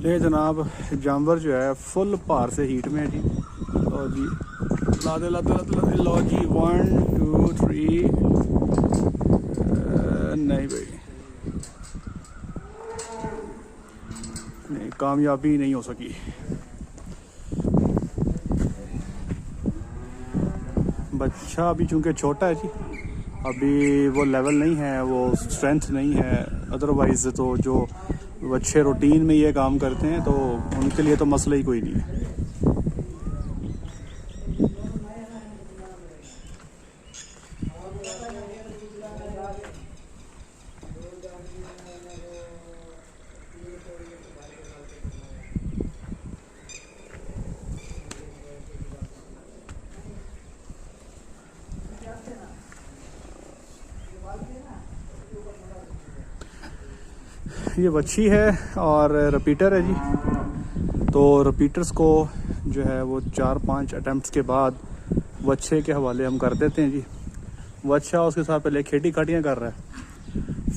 ये जनाब जानवर जो है फुल भार से हीट में है जी। लो जी लादे लादे लादे, लो जी 1 2 3। नहीं भाई नहीं, कामयाबी नहीं हो सकी। बच्चा अभी चूँकि छोटा है जी, अभी वो लेवल नहीं है, वो स्ट्रेंथ नहीं है। अदरवाइज़ तो जो अच्छे रूटीन में ये काम करते हैं तो उनके लिए तो मसला ही कोई नहीं है। ये बच्ची है और रिपीटर है जी। तो रिपीटर्स को जो है वो 4-5 अटैम्प्ट्स के बाद बच्चे के हवाले हम कर देते हैं जी। बच्चा उसके साथ पहले खेती काटियाँ कर रहा है,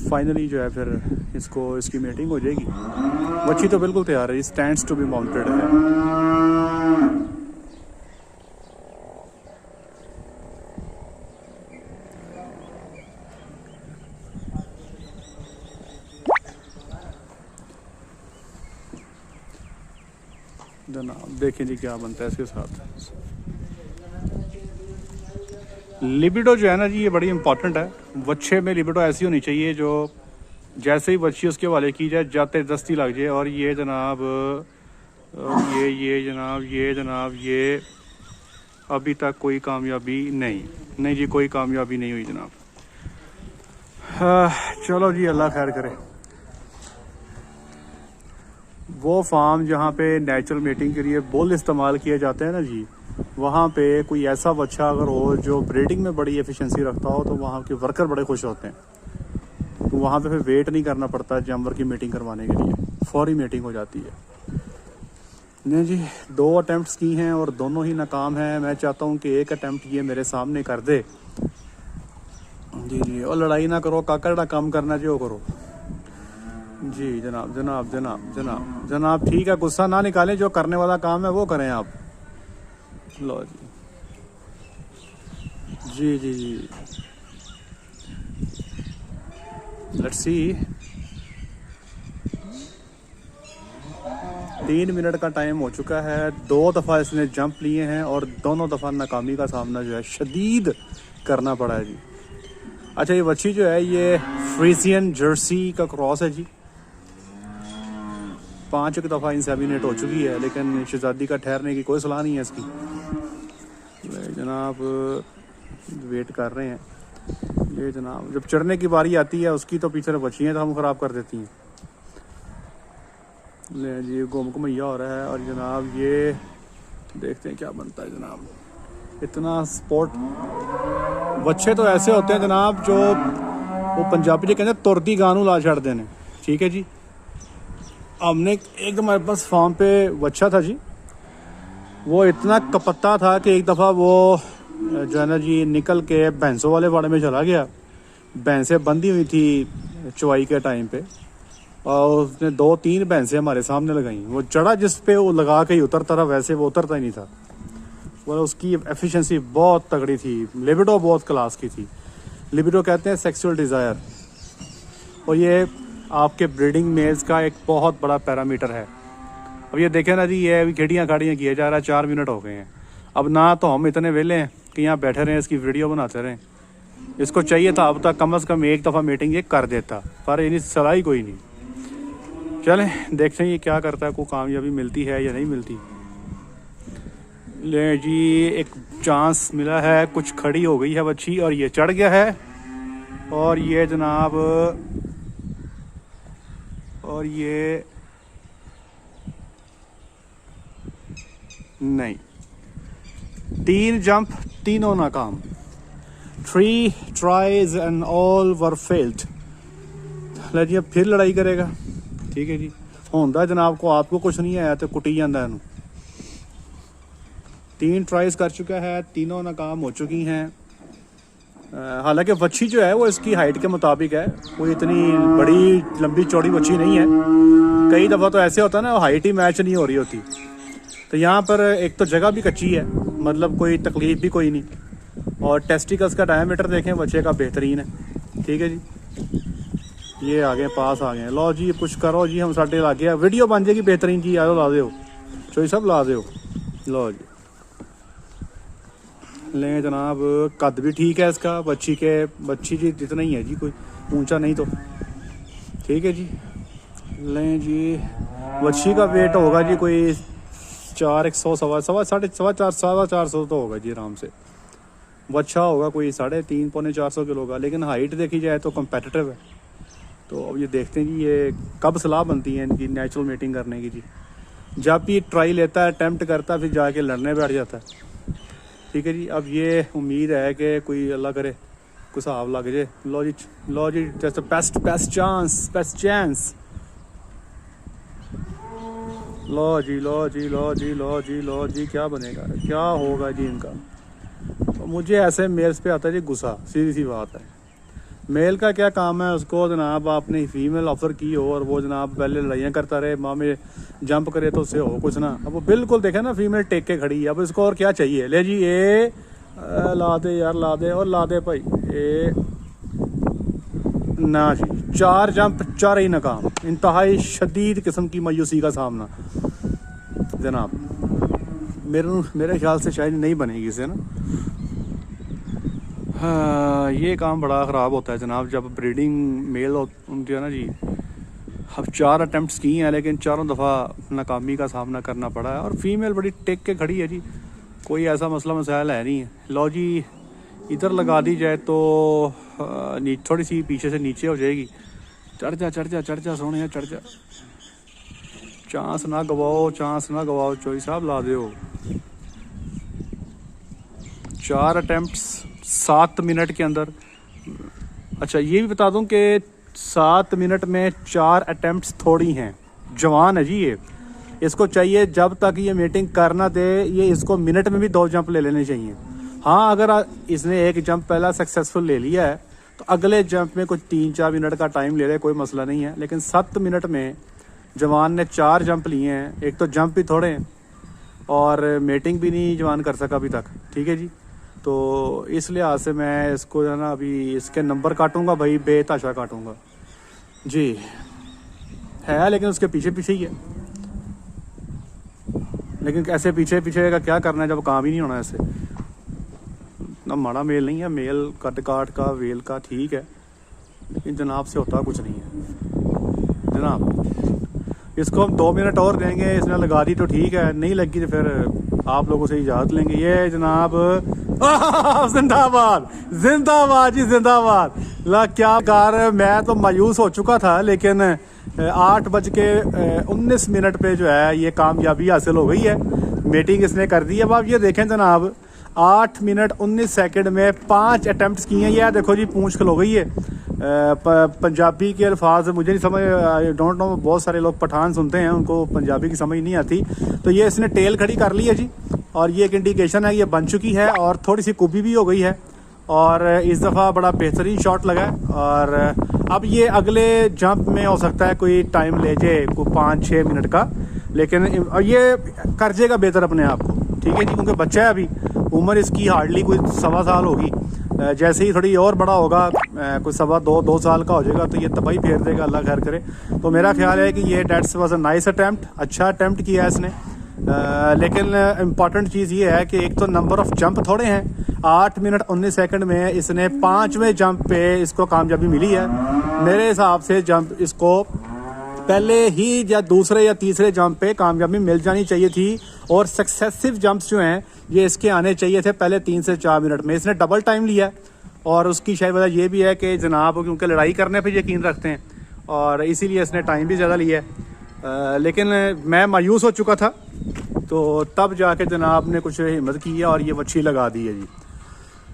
फाइनली जो है फिर इसको इसकी मीटिंग हो जाएगी। बच्ची तो बिल्कुल तैयार है, स्टैंड्स टू बी माउंटेड है। जनाब देखें जी क्या बनता है इसके साथ। लिबिडो जो है ना जी, ये बड़ी इंपॉर्टेंट है। बच्चे में लिबिडो ऐसी होनी चाहिए जो जैसे ही बच्ची उसके हवाले की जाए जाते दस्ती लग जाए। और ये जनाब ये जनाब ये अभी तक कोई कामयाबी नहीं जी, कोई कामयाबी नहीं हुई जनाब। चलो जी अल्लाह खैर करे। वो फार्म जहाँ पे नेचुरल मीटिंग के लिए बुल इस्तेमाल किए जाते हैं ना जी, वहाँ पे कोई ऐसा बच्चा अगर हो जो ब्रीडिंग में बड़ी एफिशिएंसी रखता हो तो वहाँ के वर्कर बड़े खुश होते हैं। तो वहाँ पे फिर वेट नहीं करना पड़ता जानवर की मीटिंग करवाने के लिए, फौरी मीटिंग हो जाती है। नहीं जी 2 अटैम्प्ट्स की हैं और दोनों ही नाकाम हैं। मैं चाहता हूँ कि एक अटैम्प्ट ये मेरे सामने कर दे जी। और लड़ाई ना करो, काकड़ा काम करना जो करो जी। जनाब ठीक है, गुस्सा ना निकालें, जो करने वाला काम है वो करें आप। लो जी लेट्स सी। 3 मिनट का टाइम हो चुका है। 2 दफ़ा इसने जंप लिए हैं और दोनों दफ़ा नाकामी का सामना जो है शदीद करना पड़ा है जी। अच्छा ये बच्ची जो है ये फ्रीजियन जर्सी का क्रॉस है जी। 5 दफ़ा इंसेमिनेट हो चुकी है, लेकिन शहजादी का ठहरने की कोई सलाह नहीं है इसकी। जनाब वेट कर रहे हैं ये जनाब। जब चढ़ने की बारी आती है उसकी तो पीछे बच्चियाँ तो हम ख़राब कर देती हैं। ले जी घूम घुमैया हो रहा है। और जनाब ये देखते हैं क्या बनता है जनाब। इतना स्पोर्ट बच्चे तो ऐसे होते हैं जनाब जो वो पंजाबी जो कहते हैं तुरती गानू ला छड़ देने। ठीक है जी, हमने एक हमारे पास फार्म पे बच्चा था जी, वो इतना कपत्ता था कि एक दफ़ा वो जो है ना जी निकल के भैंसों वाले वाड़े में चला गया। भैंसें बंधी हुई थी चुवाई के टाइम पे और उसने 2-3 भैंसें हमारे सामने लगाई। वो चढ़ा जिस पे वो लगा के ही उतरता रहा, वैसे वो उतरता ही नहीं था। वो उसकी एफिशिएंसी बहुत तगड़ी थी, लिबिडो बहुत क्लास की थी। लिबिडो कहते हैं सेक्सुअल डिज़ायर, और ये आपके ब्रीडिंग मेल्स का एक बहुत बड़ा पैरामीटर है। अब ये देखें ना जी, ये अभी खेड़ियाँ खाड़ियाँ किए जा रहा है, 4 मिनट हो गए हैं। अब ना तो हम इतने वेले हैं कि यहाँ बैठे रहें इसकी वीडियो बनाते रहें। इसको चाहिए था अब तक कम से कम एक दफ़ा मीटिंग ये कर देता, पर इन्हीं सलाह ही कोई नहीं। चलें देखते हैं ये क्या करता है, कोई कामयाबी मिलती है या नहीं मिलती। ले जी एक चांस मिला है, कुछ खड़ी हो गई है बच्ची और ये चढ़ गया है। और ये जनाब और ये नहीं, 3 जंप तीनों नाकाम। 3 tries and all were failed. ले जी अब फिर लड़ाई करेगा। ठीक है जी, होंदा जनाब को आपको कुछ नहीं आया तो कुटी जाता है। 3 ट्राइज कर चुका है, तीनों नाकाम हो चुकी हैं। हालांकि बच्ची जो है वो इसकी हाइट के मुताबिक है, कोई इतनी बड़ी लंबी चौड़ी बच्ची नहीं है। कई दफ़ा तो ऐसे होता है ना, हाइट ही मैच नहीं हो रही होती। तो यहाँ पर एक तो जगह भी कच्ची है, मतलब कोई तकलीफ भी कोई नहीं, और टेस्टिकल्स का डायमीटर देखें बच्चे का बेहतरीन है। ठीक है जी, ये आ गए, पास आ गए। लो जी कुछ करो जी, हम साढ़े ला गया, वीडियो बन जाएगी बेहतरीन जी। यारो ला दो चोई सब ला दो। लो जी लें जनाब, कद भी ठीक है इसका, बच्ची जी जितना ही है जी, कोई ऊंचा नहीं। तो ठीक है जी, लें जी। बच्ची का वेट होगा जी कोई 400 450 तो होगा जी आराम से। बच्चा होगा कोई 350 पौने 400 किलो का, लेकिन हाइट देखी जाए तो कम्पेटिटिव है। तो अब ये देखते हैं जी ये कब सलाह बनती है इनकी नेचुरल मीटिंग करने की जी। जब भी ट्राई लेता है, अटैम्प्ट करता है, फिर जाके लड़ने बैठ जाता है। ठीक है जी, अब ये उम्मीद है कि कोई अल्लाह करे कुछ हिसाब लग जाए। लो जी जस्ट बेस्ट चांस। लो जी क्या बनेगा, क्या होगा जी इनका। तो मुझे ऐसे मेल्स पे आता है जी गुस्सा, सीधी सी बात है। मेल का क्या काम है, उसको जनाब आपने फीमेल ऑफर की हो और वो जनाब पहले लड़ाइयाँ करता रहे, मामे जंप करे तो उससे हो कुछ ना। अब वो बिल्कुल देखे ना फीमेल टेक के खड़ी है, अब इसको और क्या चाहिए। ले जी ए ला दे यार, ला दे और ला दे भाई। ए ना जी, 4 जंप 4 ही नाकाम, इंतहाई शदीद किस्म की मायूसी का सामना जनाब। मेरे ख्याल से शायद नहीं बनेगी इसे ना। हाँ, ये काम बड़ा ख़राब होता है जनाब जब ब्रीडिंग मेल जो है ना जी। अब 4 अटैम्प्ट्स की हैं लेकिन चारों दफ़ा नाकामी का सामना करना पड़ा है, और फीमेल बड़ी टेक के खड़ी है जी, कोई ऐसा मसला मसाइल है नहीं है। लो जी इधर लगा दी जाए तो थोड़ी सी पीछे से नीचे हो जाएगी। चढ़ जा सोने, चढ़ जा, चांस ना गवाओ चोई साहब, ला दो। 4 अटैम्प्ट्स 7 मिनट के अंदर। अच्छा ये भी बता दूं कि 7 मिनट में 4 अटैम्प्ट्स थोड़ी हैं, जवान है जी ये। इसको चाहिए जब तक ये मीटिंग करना दे, ये इसको मिनट में भी 2 जंप ले लेने चाहिए। हाँ अगर इसने 1 जंप पहला सक्सेसफुल ले लिया है तो अगले जंप में कुछ 3-4 मिनट का टाइम ले रहे, कोई मसला नहीं है। लेकिन 7 मिनट में जवान ने 4 जंप लिए हैं, एक तो जंप भी थोड़े हैं और मीटिंग भी नहीं जवान कर सका अभी तक। ठीक है जी, तो इस लिहाज से मैं इसको जो है ना अभी इसके नंबर काटूंगा भाई, बेतहाशा काटूंगा जी। है लेकिन उसके पीछे ही है, लेकिन ऐसे पीछे का क्या करना है जब काम ही नहीं होना। ऐसे ना माड़ा मेल नहीं है, मेल कट काट का वेल का ठीक है, लेकिन जनाब से होता कुछ नहीं है जनाब। इसको हम 2 मिनट और देंगे, इसने लगा दी तो ठीक है, नहीं लगी तो फिर आप लोगों से इजाज़त लेंगे। ये जनाब जिंदाबाद जी जिंदाबाद। ला क्या कार, मैं तो मायूस हो चुका था, लेकिन 8:19 पे जो है ये कामयाबी हासिल हो गई है, मीटिंग इसने कर दी है। अब आप ये देखें जनाब 8 मिनट 19 सेकंड में 5 अटैम्प्ट्स किए हैं। ये देखो जी पूंछ खलो गई है। पंजाबी के अल्फाज मुझे नहीं समझ, आई डोंट नो, बहुत सारे लोग पठान सुनते हैं उनको पंजाबी की समझ नहीं आती। तो ये इसने टेल खड़ी कर ली है जी, और ये एक इंडिकेशन है ये बन चुकी है, और थोड़ी सी कुबी भी हो गई है, और इस दफ़ा बड़ा बेहतरीन शॉट लगा है। और अब ये अगले जंप में हो सकता है कोई टाइम ले जाए, कोई 5-6 मिनट का, लेकिन ये कर जाएगा बेहतर अपने आप को। ठीक है जी, क्योंकि बच्चा है अभी, उम्र इसकी हार्डली कोई 1.25 साल होगी। जैसे ही थोड़ी और बड़ा होगा, कोई 2 साल का हो जाएगा, तो ये तबाही फेर देगा, अल्लाह खैर करे। तो मेरा ख्याल है कि ये dates was a nice attempt, अच्छा अटैम्प्ट किया है इसने। लेकिन इम्पॉर्टेंट चीज़ ये है कि एक तो नंबर ऑफ जंप थोड़े हैं। 8 मिनट 19 सेकंड में इसने 5वें जंप पे इसको कामयाबी मिली है। मेरे हिसाब से जंप इसको पहले ही या दूसरे या तीसरे जंप पे कामयाबी मिल जानी चाहिए थी, और सक्सेसिव जंप्स जो हैं ये इसके आने चाहिए थे पहले 3 से 4 मिनट में। इसने डबल टाइम लिया, और उसकी शायद वजह ये भी है कि जनाब क्योंकि लड़ाई करने पे यकीन रखते हैं, और इसीलिए इसने टाइम भी ज़्यादा लिया है। लेकिन मैं मायूस हो चुका था, तो तब जाके जनाब ने कुछ हिम्मत की है और ये वच्छी लगा दी है जी।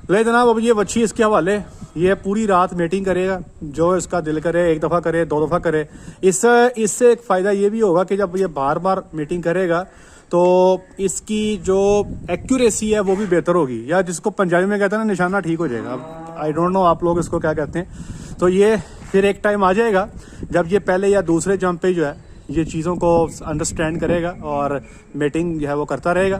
ले जनाब अब ये वच्छी इसके हवाले, ये पूरी रात मीटिंग करेगा, जो इसका दिल करे, 1 दफ़ा करे, 2 दफ़ा करे। इससे एक फ़ायदा ये भी होगा कि जब ये बार बार मीटिंग करेगा तो इसकी जो एक्यूरेसी है वो भी बेहतर होगी, या जिसको पंजाबी में कहते हैं ना निशाना ठीक हो जाएगा। अब आई डोंट नो आप लोग इसको क्या कहते हैं। तो ये फिर एक टाइम आ जाएगा जब ये पहले या दूसरे जंप पे जो है ये चीज़ों को अंडरस्टैंड करेगा और मेटिंग जो है वो करता रहेगा।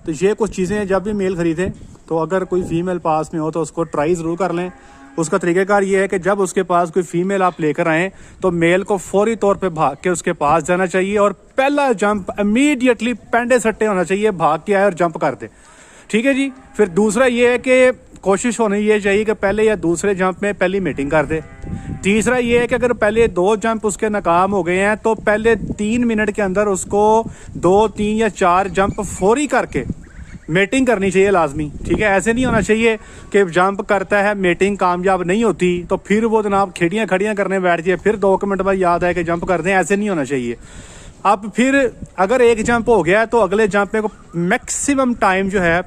तो ये कुछ चीज़ें हैं, जब भी मेल ख़रीदें तो अगर कोई फ़ीमेल पास में हो तो उसको ट्राई ज़रूर कर लें। उसका तरीक़ाकार ये है कि जब उसके पास कोई फ़ीमेल आप लेकर आएँ तो मेल को फौरी तौर पे भाग के उसके पास जाना चाहिए और पहला जंप इमीडिएटली पेंडे सट्टे होना चाहिए, भाग के आए और जंप कर दे, ठीक है जी। फिर दूसरा ये है कि कोशिश होनी ये चाहिए कि पहले या दूसरे जंप में पहली मीटिंग कर दे। तीसरा ये है कि अगर पहले 2 जंप उसके नाकाम हो गए हैं तो पहले 3 मिनट के अंदर उसको 2, 3 या 4 जंप फौरी करके मीटिंग करनी चाहिए लाजमी, ठीक है। ऐसे नहीं होना चाहिए कि जंप करता है, मीटिंग कामयाब नहीं होती तो फिर वो जनाब खिड़ियाँ खड़ियाँ करने बैठ जाए, फिर 2 मिनट बाद याद आए कि जंप कर दें, ऐसे नहीं होना चाहिए। अब फिर अगर एक जंप हो गया तो अगले जंप में को मैक्सिमम टाइम जो है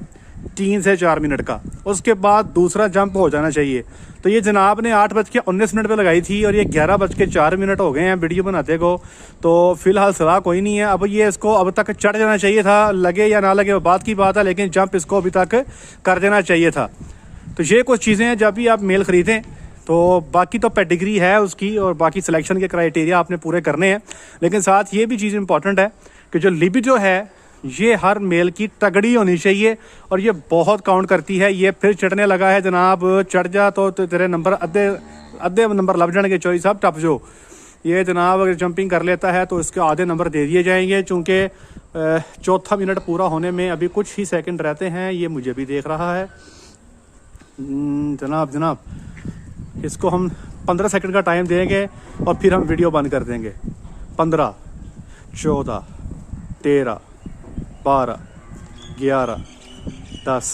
3 से 4 मिनट का, उसके बाद दूसरा जंप हो जाना चाहिए। तो ये जनाब ने 8:19 पे लगाई थी और ये 11:04 हो गए हैं वीडियो बनाते को। तो फिलहाल सलाह कोई नहीं है। अब ये इसको अब तक चढ़ जाना चाहिए था, लगे या ना लगे वो बात की बात है, लेकिन जंप इसको अभी तक कर देना चाहिए था। तो ये कुछ चीज़ें हैं जब भी आप मेल ख़रीदें। तो बाकी तो पेडिग्री है उसकी और बाकी सिलेक्शन के क्राइटेरिया आपने पूरे करने हैं, लेकिन साथ ये भी चीज़ इंपॉर्टेंट है कि जो लिबिडो है ये हर मेल की तगड़ी होनी चाहिए और ये बहुत काउंट करती है। ये फिर चढ़ने लगा है जनाब, चढ़ जा तो तेरे नंबर अद्धे नंबर लग जाएंगे, चोरी साहब टप जो। ये जनाब अगर जंपिंग कर लेता है तो इसके आधे नंबर दे दिए जाएंगे, चूँकि 4था मिनट पूरा होने में अभी कुछ ही सेकंड रहते हैं। ये मुझे भी देख रहा है जनाब इसको हम 15 सेकंड का टाइम देंगे और फिर हम वीडियो बंद कर देंगे। 15, 14, 13, 12, 11, 10,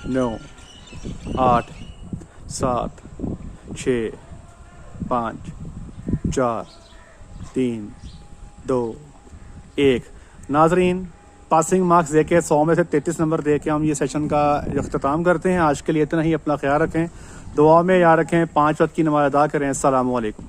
9, 8, 7, 6, 5, 4, 3, 2, 1। नाजरीन पासिंग मार्क्स देके 100 में से 33 नंबर दे के हम ये सेशन का अख्ताम करते हैं। आज के लिए इतना ही। अपना ख्याल रखें, दुआ में याद रखें, 5 वक्त की नमाज़ अदा करें। अस्सलामु अलैकुम।